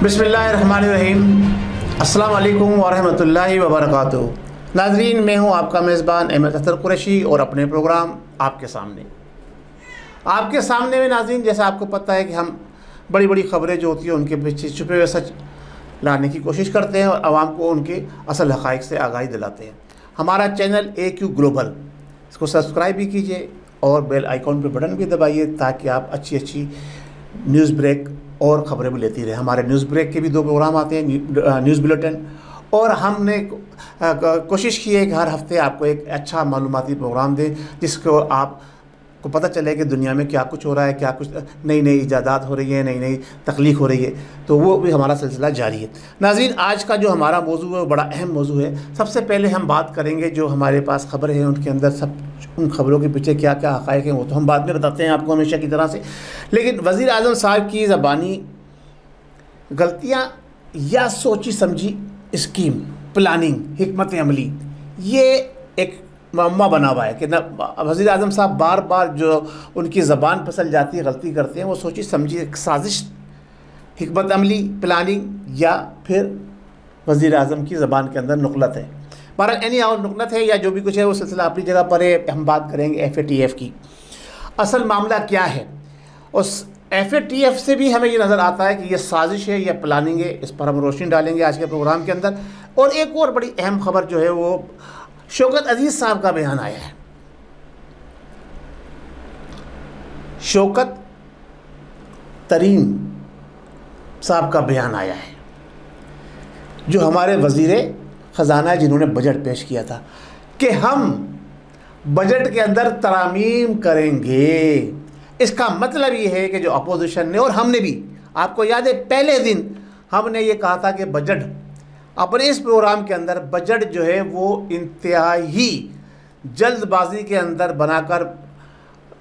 बिस्मिल्लाहिर्रहमानिर्रहीम। अस्सलाम वालेकुम वरहमतुल्लाहि वबरकातुहू। नाज़रीन, मैं हूँ आपका मेज़बान अहमद अख्तर कुरैशी और अपने प्रोग्राम आपके सामने में नाज़रीन, जैसा आपको पता है कि हम बड़ी बड़ी ख़बरें जो होती हैं उनके पीछे छुपे हुए सच लाने की कोशिश करते हैं और आवाम को उनके असल हक़ाइक़ से आगाही दिलाते हैं। हमारा चैनल AQ ग्लोबल, इसको सब्सक्राइब भी कीजिए और बेल आइकॉन पर बटन भी दबाइए ताकि आप अच्छी न्यूज़ ब्रेक और ख़बरें भी लेती रहे। हमारे न्यूज़ ब्रेक के भी 2 प्रोग्राम आते हैं, न्यूज़ बुलेटिन, और हमने कोशिश की है कि हर हफ्ते आपको एक अच्छा मालूमाती प्रोग्राम दें जिसको आपको पता चले कि दुनिया में क्या कुछ हो रहा है, क्या कुछ नई नई इजादात हो रही है, नई नई तख्लीक हो रही है। तो वो भी हमारा सिलसिला जारी है। नाज़रीन, आज का जो हमारा मौजू है वो बड़ा अहम मौजू है। सबसे पहले हम बात करेंगे जो हमारे पास ख़बरें हैं उनके अंदर सब उन ख़बरों के पीछे क्या क्या हक़ाइक़ हैं वो तो हम बाद में बताते हैं आपको हमेशा की तरह से। लेकिन वज़ीर आज़म साहब की ज़बानी गलतियाँ या सोची समझी स्कीम, प्लानिंग, हिकमत अमली, ये एक मम्मा बना हुआ है कि न वज़ीर आज़म साहब बार बार जो उनकी ज़बान फिसल जाती है, गलती करते हैं, वो सोची समझी एक साजिश, हिकमत अमली, प्लानिंग या फिर वज़ीर आज़म की ज़बान के अंदर नुक़लत है। बहरहाल एनी और नुक़लत है या जो भी कुछ है वो सिलसिला अपनी जगह पर है। हम बात करेंगे FATF की। असल मामला क्या है, उस FATF से भी हमें ये नज़र आता है कि ये साजिश है या प्लानिंग है। इस पर हम रोशनी डालेंगे आज के प्रोग्राम के अंदर। और एक और बड़ी अहम ख़बर जो है वो शौकत अजीज़ साहब का बयान आया है। शौकत तरीन साहब का बयान आया है, जो हमारे वज़ीर ख़जाना जिन्होंने बजट पेश किया था कि हम बजट के अंदर तरामीम करेंगे। इसका मतलब ये है कि जो अपोजिशन ने और हमने भी, आपको याद है पहले दिन हमने ये कहा था कि बजट अपने इस प्रोग्राम के अंदर बजट जो है वो इंतहाई जल्दबाजी के अंदर बनाकर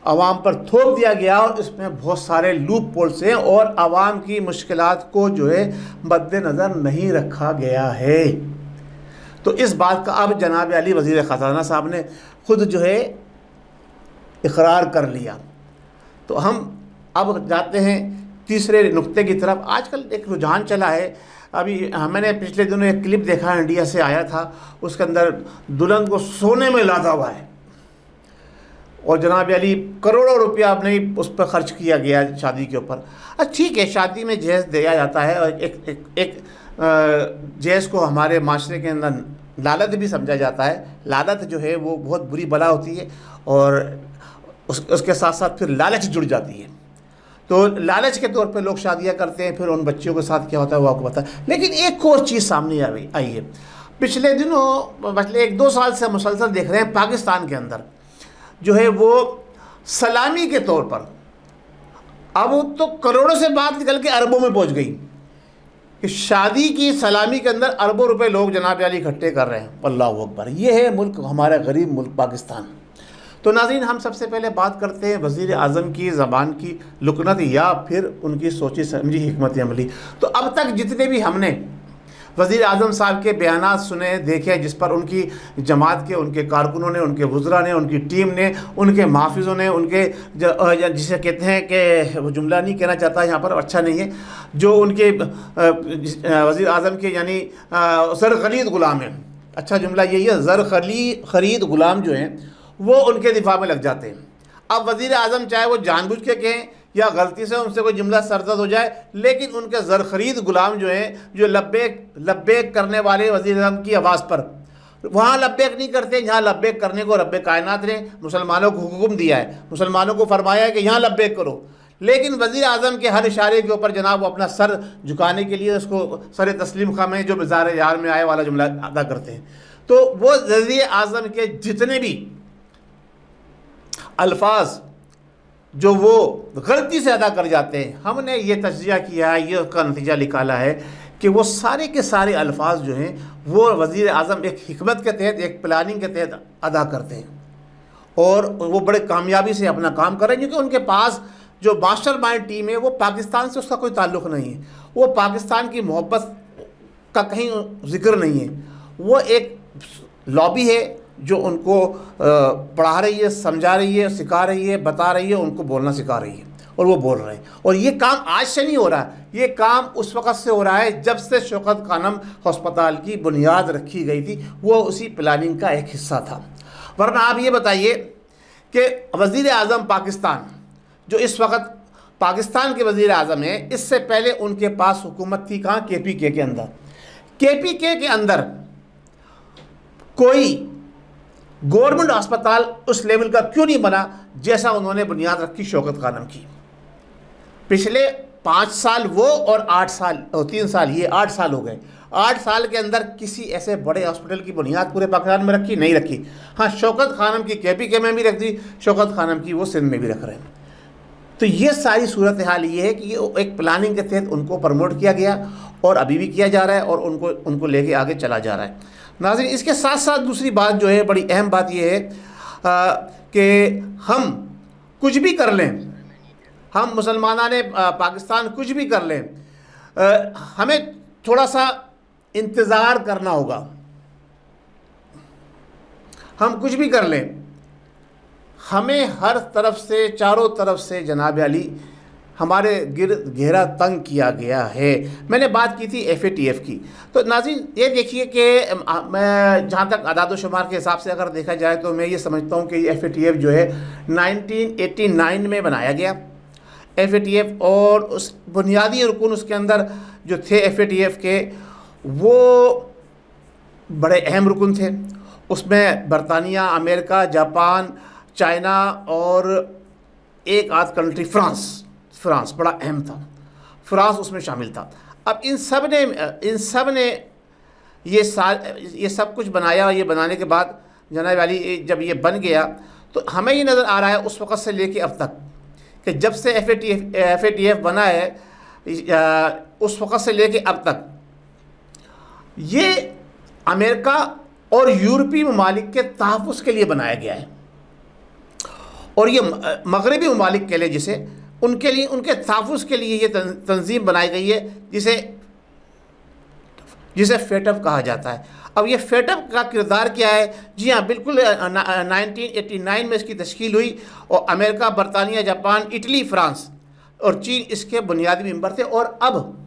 आवाम पर थोप दिया गया और इसमें बहुत सारे लूप होल्स हैं और आवाम की मुश्किलात को जो है मद्देनज़र नहीं रखा गया है। तो इस बात का अब जनाब अली वज़ीर ख़ज़ाना साहब ने ख़ुद जो है इकरार कर लिया। तो हम अब जाते हैं तीसरे नुक्ते की तरफ। आजकल एक रुझान चला है, अभी मैंने पिछले दिनों एक क्लिप देखा, इंडिया से आया था, उसके अंदर दुल्हन को सोने में लादा हुआ है और जनाब अली करोड़ों रुपया अपने उस पर ख़र्च किया गया शादी के ऊपर। ठीक है, शादी में जहेज़ दिया जाता है और एक जहेज़ को हमारे माशरे के अंदर लालत भी समझा जाता है। लालत जो है वो बहुत बुरी बला होती है और उसके साथ साथ फिर लालच जुड़ जाती है। तो लालच के तौर पे लोग शादियां करते हैं, फिर उन बच्चियों के साथ क्या होता है वो आपको पता है। लेकिन एक और चीज़ सामने आई है, पिछले दिनों पिछले 1-2 साल से मुसलसल देख रहे हैं पाकिस्तान के अंदर जो है वो सलामी के तौर पर अब तो करोड़ों से बात निकल के अरबों में पहुँच गई कि शादी की सलामी के अंदर अरबों रुपए लोग जनाब अली इकट्ठे कर रहे हैं। अल्लाहु अकबर। ये है मुल्क, हमारा गरीब मुल्क पाकिस्तान। तो नाज़रीन, हम सबसे पहले बात करते हैं वज़ीर आज़म की ज़बान की लुकनत या फिर उनकी सोची समझी हिकमत अमली। तो अब तक जितने भी हमने वज़ीर आज़म साहब के बयानात सुने, देखे, जिस पर उनकी जमात के, उनके कारकुनों ने, उनके वज़रा ने, उनकी टीम ने, उनके माफिज़ों ने, उनके जिसे कहते हैं कि वो जुमला नहीं कहना चाहता यहाँ पर, अच्छा नहीं है, जो उनके वज़ीर आज़म के यानी ज़र ख़रीद ग़ुलाम हैं, अच्छा जुमला यही है, ज़र ख़रीद ग़ुलाम जो हैं वो उनके दिफा में लग जाते हैं। अब वज़ीर आज़म चाहे वो जानबूझ के कहें या गलती से उनसे कोई जुमला सरदर्द हो जाए, लेकिन उनके ज़र ख़रीद ग़ुलाम जो हैं, जो लब्बैक करने वाले वज़ीर आज़म की आवाज़ पर वहाँ लब्बैक नहीं करते जहाँ लब्बैक करने को रब्बे कायनात ने मुसलमानों को हुक्म दिया है, मुसलमानों को फरमाया है कि यहाँ लब्बैक करो। लेकिन वज़ीर आज़म के हर इशारे के ऊपर जनाब वो अपना सर झुकाने के लिए उसको सर तस्लीम खां में जो मिज़ार यार में आए वाला जुमला अदा करते हैं। तो वो वज़ीर आज़म के जितने भी अल्फाज जो वो गलती से अदा कर जाते हैं, हमने ये तज्ज़िया किया है, ये उसका नतीजा निकाला है कि वो सारे के सारे अल्फाज जो हैं वो वज़ीर आज़म एक हिकमत के तहत, एक प्लानिंग के तहत अदा करते हैं और वो बड़े कामयाबी से अपना काम कर रहे हैं। क्योंकि उनके पास जो मास्टरमाइंड टीम है वो पाकिस्तान से उसका कोई ताल्लुक़ नहीं है, वो पाकिस्तान की मोहब्बत का कहीं ज़िक्र नहीं है, वो एक लॉबी है जो उनको पढ़ा रही है, समझा रही है, सिखा रही है, बता रही है, उनको बोलना सिखा रही है। और वो बोल रहे हैं। और ये काम आज से नहीं हो रहा, ये काम उस वक़्त से हो रहा है जब से शौकत खानम अस्पताल की बुनियाद रखी गई थी, वो उसी प्लानिंग का एक हिस्सा था। वरना आप ये बताइए कि वज़ीर आज़म पाकिस्तान, जो इस वक्त पाकिस्तान के वज़ीर आज़म हैं, इससे पहले उनके पास हुकूमत थी कहाँ? KPK के अंदर। KPK के अंदर कोई गवर्नमेंट अस्पताल उस लेवल का क्यों नहीं बना जैसा उन्होंने बुनियाद रखी शौकत खानम की? पिछले 5 साल वो और 8 साल और 3 साल ये 8 साल हो गए। 8 साल के अंदर किसी ऐसे बड़े हॉस्पिटल की बुनियाद पूरे पाकिस्तान में रखी? नहीं रखी। हाँ, शौकत खानम की KPK में भी रख दी, शौकत खानम की वो सिंध में भी रख रहे हैं। तो ये सारी सूरत हाल ये है कि ये एक प्लानिंग के तहत उनको प्रमोट किया गया और अभी भी किया जा रहा है और उनको लेके आगे चला जा रहा है। नाज़रीन, इसके साथ साथ दूसरी बात जो है, बड़ी अहम बात ये है कि हम कुछ भी कर लें, हम मुसलमाना ने पाकिस्तान कुछ भी कर लें, हमें थोड़ा सा इंतज़ार करना होगा। हम कुछ भी कर लें, हमें हर तरफ से, चारों तरफ से जनाब अली हमारे गिरद घेरा तंग किया गया है। मैंने बात की थी FATF की, तो नाज़रीन ये देखिए कि मैं जहाँ तक अदाद शुमार के हिसाब से अगर देखा जाए तो मैं ये समझता हूँ कि FATF जो है 1989 में बनाया गया। FATF और उस बुनियादी रुकन उसके अंदर जो थे FATF के, वो बड़े अहम रुकन थे। उसमें बरतानिया, अमेरिका, जापान, चाइना और एक आध कंट्री फ्रांस बड़ा अहम था, फ्रांस उसमें शामिल था। अब इन सब ने ये सब कुछ बनाया। ये बनाने के बाद जनाब वाली जब ये बन गया तो हमें ये नज़र आ रहा है उस वक़्त से लेके अब तक कि जब से FATF बना है, उस वक़्त से लेके अब तक ये अमेरिका और यूरोपीय ममालिक के तहफ़्फ़ुज़ के लिए बनाया गया है। और ये मगरबी ममालिक के लिए, जिसे उनके लिए, उनके तहफ़्फ़ुज़ के लिए ये तंजीम बनाई गई है, जिसे FATF कहा जाता है। अब ये FATF का किरदार क्या है? जी हाँ, बिल्कुल 1989 में इसकी तश्कील हुई और अमेरिका, बरतानिया, जापान, इटली, फ्रांस और चीन इसके बुनियादी मेंबर थे। और अब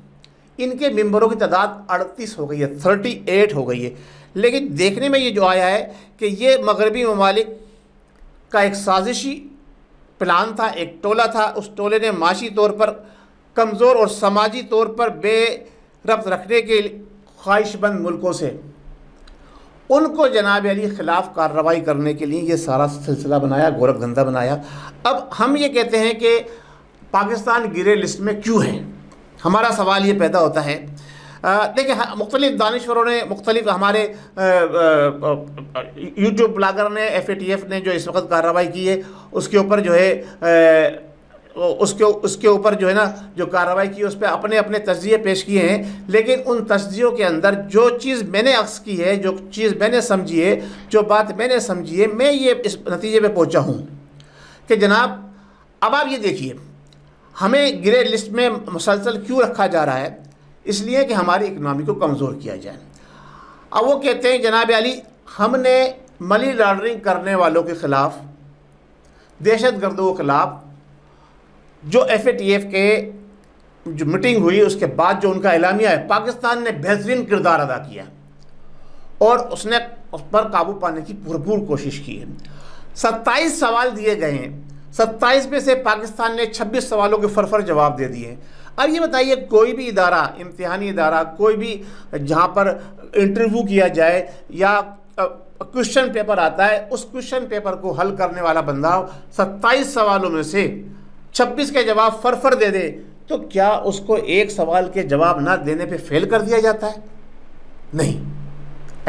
इनके मेंबरों की तादाद 38 हो गई है, 38 हो गई है। लेकिन देखने में ये जो आया है कि ये मगरबी ममालिक का एक साजिशी प्लान था, एक टोला था। उस टोले ने माशी तौर पर कमज़ोर और समाजी तौर पर बेरब्त रखने के ख्वाहिशमंद मुल्कों से उनको जनाब अली ख़िलाफ़ कार्रवाई करने के लिए ये सारा सिलसिला बनाया, गोरखधंधा बनाया। अब हम ये कहते हैं कि पाकिस्तान ग्रे लिस्ट में क्यों है? हमारा सवाल ये पैदा होता है। देखिए, मुख्तलिफ़ दानिश्वरों ने, मुख्तलिफ़ हमारे यूट्यूब ब्लॉगर ने, FATF ने जो इस वक्त कार्रवाई की है उसके ऊपर जो है उसके ऊपर जो है ना, जो कार्रवाई की उस पर अपने अपने तज्ज़िये पेश किए हैं। लेकिन उन तज्ज़ियों के अंदर जो चीज़ मैंने अक्स की है, जो चीज़ मैंने समझी है, जो बात मैंने समझी है, मैं ये इस नतीजे पे पहुंचा हूँ कि जनाब, अब आप ये देखिए, हमें ग्रे लिस्ट में मुसलसल क्यों रखा जा रहा है? इसलिए कि हमारी इकनॉमी को कमज़ोर किया जाए। अब वो कहते हैं जनाब अली, हमने मनी लॉन्ड्रिंग करने वालों के ख़िलाफ़, दहशतगर्दों के ख़िलाफ़ जो FATF के जो मीटिंग हुई उसके बाद जो उनका एलामिया है, पाकिस्तान ने बेहतरीन किरदार अदा किया और उसने उस पर काबू पाने की भरपूर कोशिश की है। 27 सवाल दिए गए हैं, 27 में से पाकिस्तान ने 26 सवालों के फरफर जवाब दे दिए। अब ये बताइए, कोई भी इदारा, इम्तिहानी इदारा, कोई भी जहाँ पर इंटरव्यू किया जाए या क्वेश्चन पेपर आता है, उस क्वेश्चन पेपर को हल करने वाला बंदा 27 सवालों में से 26 के जवाब फरफर दे दे, तो क्या उसको एक सवाल के जवाब ना देने पे फेल कर दिया जाता है? नहीं,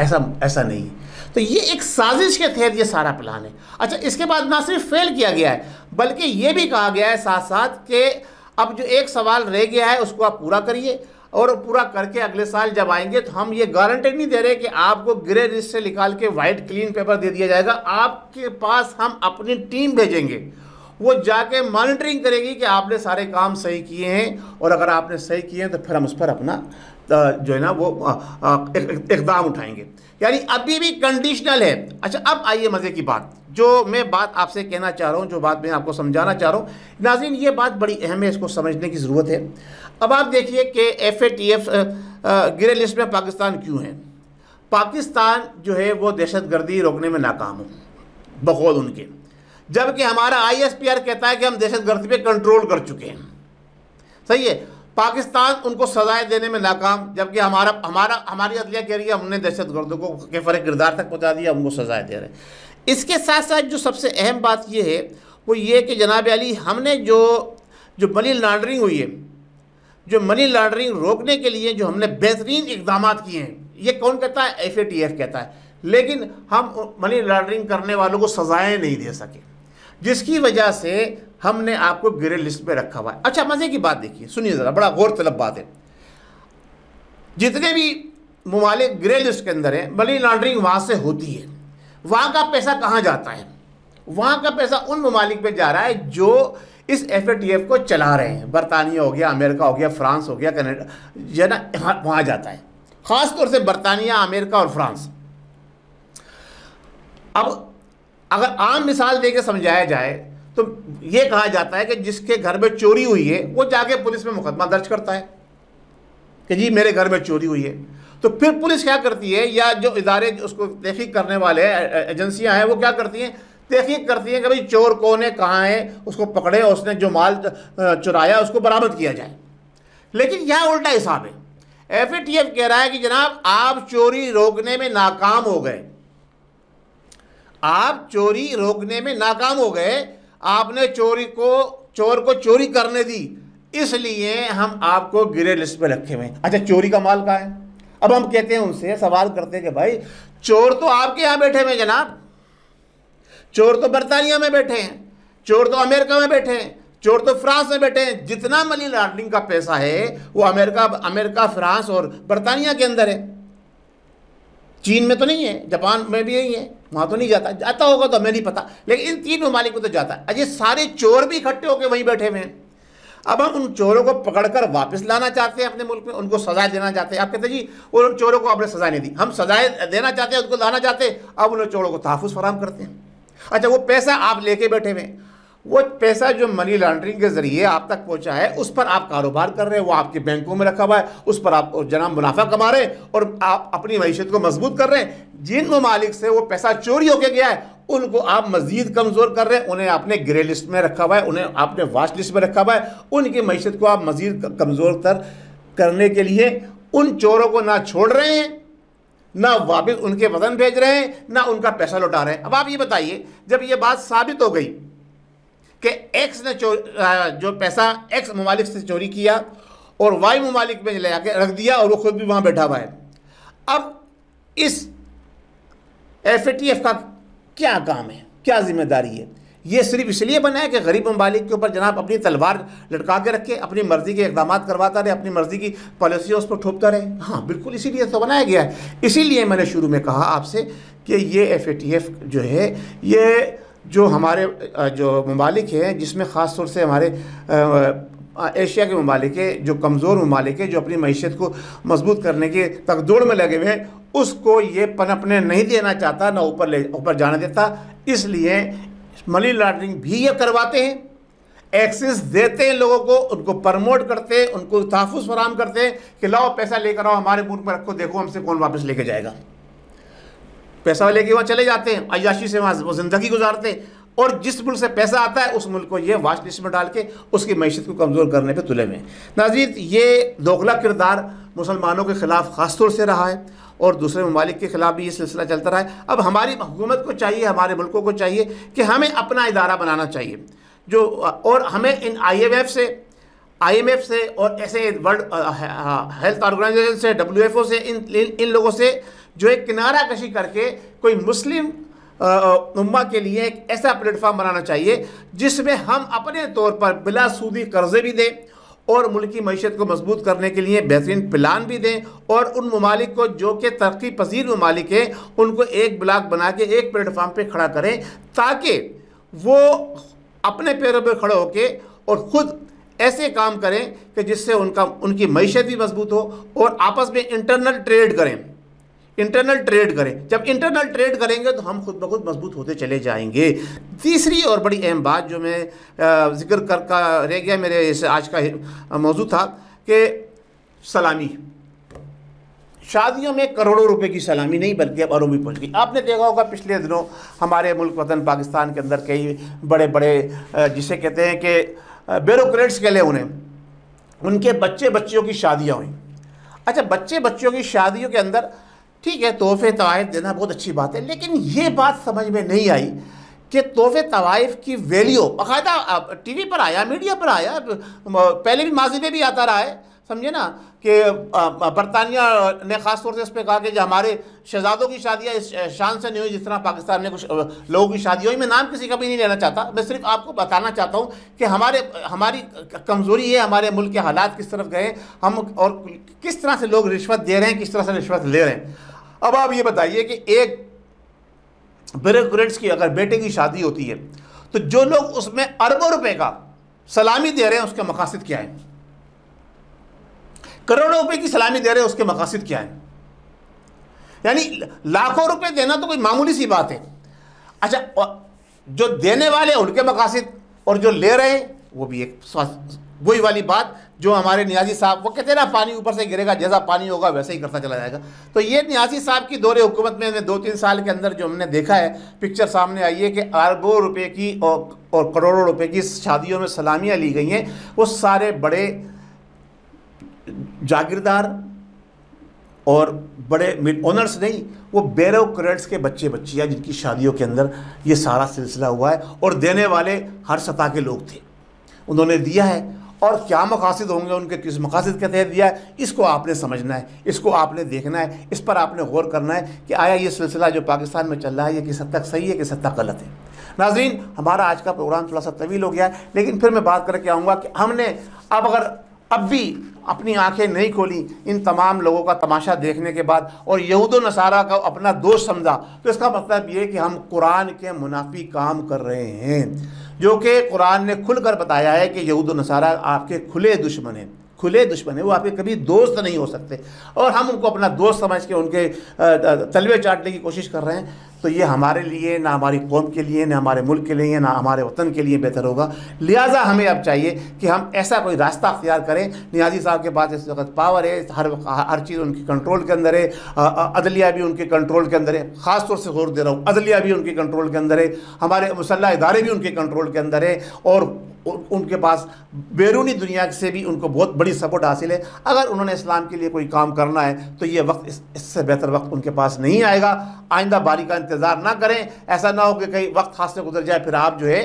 ऐसा नहीं है। तो ये एक साजिश के तहत ये सारा प्लान है। अच्छा, इसके बाद ना सिर्फ फेल किया गया है, बल्कि ये भी कहा गया है साथ साथ कि अब जो एक सवाल रह गया है उसको आप पूरा करिए, और पूरा करके अगले साल जब आएंगे तो हम ये गारंटी नहीं दे रहे कि आपको ग्रे लिस्ट से निकाल के वाइट क्लीन पेपर दे दिया जाएगा। आपके पास हम अपनी टीम भेजेंगे वो जाके मॉनिटरिंग करेगी कि आपने सारे काम सही किए हैं, और अगर आपने सही किए हैं तो फिर हम उस पर अपना जो है ना वो इक़दाम उठाएंगे। यानी अभी भी कंडीशनल है। अच्छा, अब आइए मज़े की बात, जो मैं बात आपसे कहना चाह रहा हूँ, जो बात मैं आपको समझाना चाह रहा हूँ नाज़रीन, ये बात बड़ी अहम है, इसको समझने की ज़रूरत है। अब आप देखिए कि FATF ग्रे लिस्ट में पाकिस्तान क्यों है। पाकिस्तान जो है वो दहशतगर्दी रोकने में नाकाम है बकौल उनके, जबकि हमारा ISPR कहता है कि हम दहशतगर्दी पे कंट्रोल कर चुके हैं। सही है, पाकिस्तान उनको सजाएं देने में नाकाम, जबकि हमारी अदलिया कह रही है हमने दहशतगर्दों को के फर्क किरदार तक पहुँचा दिया, उनको सजाएं दे रहे हैं। इसके साथ साथ जो सबसे अहम बात ये है वो ये कि जनाब अली, हमने जो मनी लॉन्ड्रिंग हुई है, जो मनी लॉन्ड्रिंग रोकने के लिए जो हमने बेहतरीन इक़दाम किए हैं, ये कौन कहता है? FATF कहता है। लेकिन हम मनी लॉन्ड्रिंग करने वालों को सजाएं नहीं दे सके, जिसकी वजह से हमने आपको ग्रे लिस्ट पे रखा हुआ है। अच्छा, मज़े की बात देखिए, सुनिए ज़रा, बड़ा गौर तलब बात है। जितने भी ममालिक ग्रे लिस्ट के अंदर है, मनी लॉन्ड्रिंग वहाँ से होती है। वहाँ का पैसा कहाँ जाता है? वहाँ का पैसा उन ममालिक पे जा रहा है जो इस FATF को चला रहे हैं। बरतानिया हो गया, अमेरिका हो गया, फ्रांस हो गया, कनाडा, जो ना वहाँ जाता है, ख़ास तौर से बरतानिया, अमेरिका और फ्रांस। अब अगर आम मिसाल देके समझाया जाए तो ये कहा जाता है कि जिसके घर में चोरी हुई है वो जाके पुलिस में मुकदमा दर्ज करता है कि जी मेरे घर में चोरी हुई है। तो फिर पुलिस क्या करती है, या जो इदारे उसको तहकीक करने वाले एजेंसियां हैं वो क्या करती हैं, तहकीक करती हैं कि भाई चोर कौन है, कहाँ है, उसको पकड़े और उसने जो माल चुराया उसको बरामद किया जाए। लेकिन यहाँ उल्टा हिसाब है। FATF कह रहा है कि जनाब आप चोरी रोकने में नाकाम हो गए, आप चोरी रोकने में नाकाम हो गए, आपने चोर को चोरी करने दी, इसलिए हम आपको ग्रे लिस्ट पे रखे हुए हैं। अच्छा, चोरी का माल कहाँ है? अब हम कहते हैं, उनसे सवाल करते हैं कि भाई चोर तो आपके यहाँ बैठे हुए हैं जनाब, चोर तो बरतानिया में बैठे हैं, चोर तो अमेरिका में बैठे हैं, चोर तो फ्रांस में बैठे हैं। जितना मनी लॉन्ड्रिंग का पैसा है वो अमेरिका, फ्रांस और बरतानिया के अंदर है। चीन में तो नहीं है, जापान में भी नहीं है, वहाँ तो नहीं जाता, जाता होगा तो हमें नहीं पता, लेकिन इन 3 ममालिक में तो जाता है। अजय सारे चोर भी इकट्ठे होकर वहीं बैठे हुए हैं। अब हम उन चोरों को पकड़कर वापस लाना चाहते हैं अपने मुल्क में, उनको सजाएं देना चाहते हैं। आप कहते हैं जी उन चोरों को आपने सजाएं नहीं दी, हम सजाएं देना चाहते हैं, उनको लाना चाहते हैं, अब उन चोरों को तहफ़्फ़ुज़ फराहम करते हैं। अच्छा, वो पैसा आप लेके बैठे हुए हैं, वो पैसा जो मनी लॉन्ड्रिंग के ज़रिए आप तक पहुंचा है, उस पर आप कारोबार कर रहे हैं, वो आपके बैंकों में रखा हुआ है, उस पर आप जनाब मुनाफा कमा रहे हैं और आप अपनी मईशत को मजबूत कर रहे हैं। जिन ममालिक से वो पैसा चोरी होके गया है उनको आप मज़ीद कमज़ोर कर रहे हैं, उन्हें आपने ग्रे लिस्ट में रखा हुआ है, उन्हें आपने वाच लिस्ट में रखा हुआ है। उनकी मईशत को आप मज़ीद कमज़ोर करने के लिए उन चोरों को ना छोड़ रहे हैं, ना वापस उनके वतन भेज रहे हैं, ना उनका पैसा लौटा रहे हैं। अब आप ये बताइए, जब ये बात साबित हो गई कि एक्स ने जो पैसा एक्स ममालिक से चोरी किया और वाई ममालिक में ले जाके रख दिया और वो खुद भी वहाँ बैठा हुआ है, अब इस FATF का क्या काम है, क्या जिम्मेदारी है? ये सिर्फ इसलिए बना है कि गरीब ममालिक के ऊपर जनाब अपनी तलवार लटका के रखे, अपनी मर्ज़ी के इक़दाम करवाता रहे, अपनी मर्ज़ी की पॉलिसी उस पर ठोपता रहे? हाँ, बिल्कुल इसीलिए तो बनाया गया है। इसीलिए मैंने शुरू में कहा आपसे कि ये FATF जो है, ये जो हमारे जो ममालिक हैं, जिसमें ख़ास तौर से हमारे एशिया के ममालिक है, जो कमज़ोर ममालिक है, जो अपनी मईशत को मजबूत करने के तगदौड़ में लगे हुए हैं, उसको ये पनपने नहीं देना चाहता, ना ऊपर जाने देता। इसलिए मनी लॉन्ड्रिंग भी ये करवाते हैं, एक्सेस देते हैं लोगों को, उनको प्रमोट करते हैं, उनको तहफ़्फ़ुज़ फराहम करते हैं कि लाओ पैसा लेकर आओ, हमारे मुल्क में रखो, देखो हमसे कौन वापस लेके जाएगा। पैसा लेके वहाँ चले जाते हैं, अय्याशी से वहाँ वो ज़िंदगी गुजारते हैं, और जिस मुल्क से पैसा आता है उस मुल्क को ये वाच लिस्ट में डाल के उसकी मईशत को कमज़ोर करने पे तुले में। नाज़रीन, ये दोगला किरदार मुसलमानों के ख़िलाफ़ ख़ास तौर से रहा है और दूसरे ममालिक के ख़िलाफ़ भी ये सिलसिला चलता रहा है। अब हमारी हुकूमत को चाहिए, हमारे मुल्कों को चाहिए कि हमें अपना इदारा बनाना चाहिए जो, और हमें इन IMF से और ऐसे वर्ल्ड हेल्थ ऑर्गेनाइजेशन से, WHO से, इन लोगों से जो एक किनारा कशी करके कोई मुस्लिम उम्मा के लिए एक ऐसा प्लेटफॉर्म बनाना चाहिए जिसमें हम अपने तौर पर बिला सूदी कर्जे भी दें और मुल्क की मईशत को मजबूत करने के लिए बेहतरीन प्लान भी दें, और उन ममालिक को जो कि तरक्की पजीर ममालिक हैं उनको एक ब्लॉक बना के एक प्लेटफॉर्म पे खड़ा करें ताकि वो अपने पैरों पर खड़े होके और ख़ुद ऐसे काम करें कि जिससे उनकी मईशत भी मजबूत हो, और आपस में इंटरनल ट्रेड करें। जब इंटरनल ट्रेड करेंगे तो हम खुद ब खुद मजबूत होते चले जाएंगे। तीसरी और बड़ी अहम बात जो मैं जिक्र कर रह गया मेरे इस आज का मौजू था कि सलामी। शादियों में करोड़ों रुपए की सलामी नहीं बल्कि अब अरबों में पहुँच गई। आपने देखा होगा पिछले दिनों हमारे मुल्क वतन पाकिस्तान के अंदर कई बड़े बड़े जिसे कहते हैं कि ब्यूरोक्रेट्स के लिए उनके बच्चे बच्चियों की शादियाँ हुई। अच्छा, बच्चे बच्चियों की शादियों के अंदर ठीक है, तोहफे तवाइफ देना बहुत अच्छी बात है, लेकिन ये बात समझ में नहीं आई कि तोहफे तवाइफ की वैल्यू बाकायदा टीवी पर आया, मीडिया पर आया, पहले भी माजी में भी आता रहा है, समझे ना, कि बरतानिया ने ख़ास तौर से इस पर कहा कि जो हमारे शहजादों की शादियाँ इस शान से नहीं हुई जिस तरह पाकिस्तान में कुछ लोगों की शादी हुई। मैं नाम किसी का भी नहीं लेना चाहता, मैं सिर्फ आपको बताना चाहता हूँ कि हमारी कमज़ोरी है, हमारे मुल्क के हालात किस तरफ गए हम, और किस तरह से लोग रिश्वत दे रहे हैं, किस तरह से रिश्वत ले रहे हैं। अब आप ये बताइए कि एक ब्यूरोक्रेट्स की अगर बेटे की शादी होती है तो जो लोग उसमें अरबों रुपए का सलामी दे रहे हैं उसके मकासद क्या है? करोड़ों रुपए की सलामी दे रहे हैं उसके मकासद क्या है? यानी लाखों रुपए देना तो कोई मामूली सी बात है। अच्छा, जो देने वाले उनके मकासद और जो ले रहे हैं वो भी एक वही वाली बात जो हमारे नियाजी साहब वो कहते हैं ना, पानी ऊपर से गिरेगा, जैसा पानी होगा वैसे ही करता चला जाएगा। तो ये नियाजी साहब की दौरे हुकूमत में 2-3 साल के अंदर जो हमने देखा है, पिक्चर सामने आई है कि अरबों रुपए की और करोड़ों रुपए की शादियों में सलामियाँ ली गई हैं। वो सारे बड़े जागीरदार और बड़े मिल ओनर्स नहीं, वो ब्यूरोक्रेट्स के बच्चे बच्चियाँ जिनकी शादियों के अंदर ये सारा सिलसिला हुआ है, और देने वाले हर सतह के लोग थे, उन्होंने दिया है। और क्या मकासद होंगे उनके, किस मकासद के तहत दिया है, इसको आपने समझना है, इसको आपने देखना है, इस पर आपने गौर करना है कि आया ये सिलसिला जो पाकिस्तान में चल रहा है ये किस हद तक सही है, किस हद तक गलत है। नाज़रीन, हमारा आज का प्रोग्राम थोड़ा सा तवील हो गया है, लेकिन फिर मैं बात करके आऊँगा कि हमने अब भी अपनी आंखें नहीं खोली इन तमाम लोगों का तमाशा देखने के बाद और यहूद व नसारा का अपना दोस्त समझा, तो इसका मतलब ये कि हम कुरान के मुनाफी काम कर रहे हैं, जो कि कुरान ने खुलकर बताया है कि यहूद व नसारा आपके खुले दुश्मन हैं, वो आपके कभी दोस्त नहीं हो सकते, और हम उनको अपना दोस्त समझ के उनके तलवे चाटने की कोशिश कर रहे हैं। तो ये हमारे लिए, ना हमारी कौम के लिए, ना हमारे मुल्क के लिए, ना हमारे वतन के लिए बेहतर होगा। लिहाजा हमें अब चाहिए कि हम ऐसा कोई रास्ता अख्तियार करें। नियाज़ी साहब के पास इस वक्त पावर है, हर चीज़ उनकी कंट्रोल के अंदर है, अदलिया भी उनके कंट्रोल के अंदर है, ख़ास तौर से जोर दे रहा हूँ, अदलिया भी उनके कंट्रोल के अंदर है, हमारे मुसल्लह इदारे भी उनके कंट्रोल के अंदर है, और उनके पास बैरूनी दुनिया से भी उनको बहुत बड़ी सपोर्ट हासिल है। अगर उन्होंने इस्लाम के लिए कोई काम करना है तो ये वक्त इससे बेहतर वक्त उनके पास नहीं आएगा। आइंदा बारी का इंतज़ार ना करें, ऐसा ना हो कि कहीं वक्त हाथ से गुजर जाए फिर आप जो है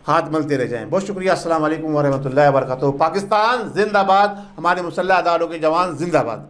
हाथ मलते रह जाएं। बहुत शुक्रिया। अस्सलाम वालेकुम व रहमतुल्लाहि व बरकातहू। पाकिस्तान जिंदाबाद, हमारे मुसल्लह अदारों के जवान जिंदाबाद।